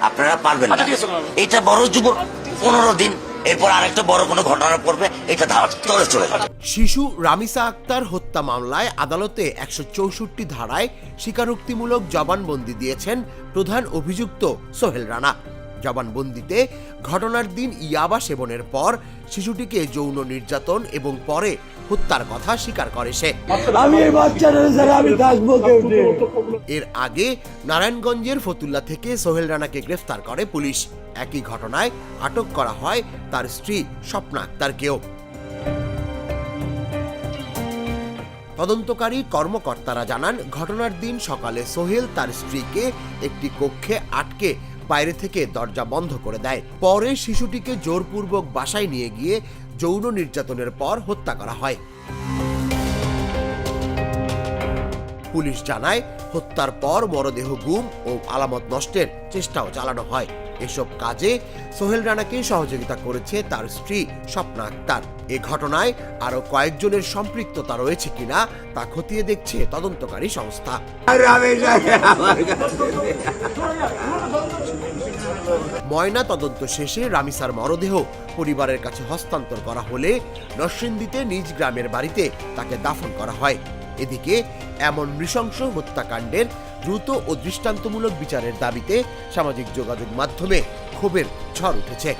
আপনারা পারবেন না। এটা বড় যুব 15 দিন, এরপর আরেকটা বড় কোনো ঘটনা পড়বে, এটা ধরে চলে যাবে। শিশু রামিসা আক্তার হত্যা মামলায় আদালতে 164 ধারায় স্বীকারোক্তিমূলক জবানবন্দি দিয়েছেন প্রধান অভিযুক্ত সোহেল রানা। জবানবন্দিতে ঘটনার দিন ইয়াবা সেবনের পর শিশুটিকে যৌন নির্যাতন এবং পরে হত্যার কথা স্বীকার করে সে। এর আগে নারায়ণগঞ্জের ফতুল্লা থেকে সোহেল রানাকে গ্রেফতার করে পুলিশ। একই ঘটনায় আটক করা হয় তার স্ত্রী স্বপ্না আক্তারকেও। তদন্তকারী কর্মকর্তারা জানান, ঘটনার দিন সকালে সোহেল তার স্ত্রীকে একটি কক্ষে আটকে বাইরে থেকে দরজা বন্ধ করে দেয়। পরে শিশুটিকে জোরপূর্বক বাসায় নিয়ে গিয়ে যৌন নির্যাতনের পর হত্যা করা হয়। পুলিশ জানায়, হত্যার পর মরদেহ গুম ও আলামত নষ্টের চেষ্টাও চালানো হয়। এসব কাজে সোহেল রানাকে সহযোগিতা করেছে তার স্ত্রী স্বপ্না আক্তার। এ ঘটনায় আরো কয়েকজনের সম্পৃক্ততা রয়েছে কিনা তা খতিয়ে দেখছে তদন্তকারী সংস্থা। ময়না তদন্ত শেষে রামিসার মরদেহ পরিবারের কাছে হস্তান্তর করা হলে নরসিংদীতে নিজ গ্রামের বাড়িতে তাকে দাফন করা হয়। এদিকে এমন নৃশংস হত্যাকাণ্ডের দ্রুত ও দৃষ্টান্তমূলক বিচারের দাবিতে সামাজিক যোগাযোগ মাধ্যমে ক্ষোভের ঝড় উঠেছে।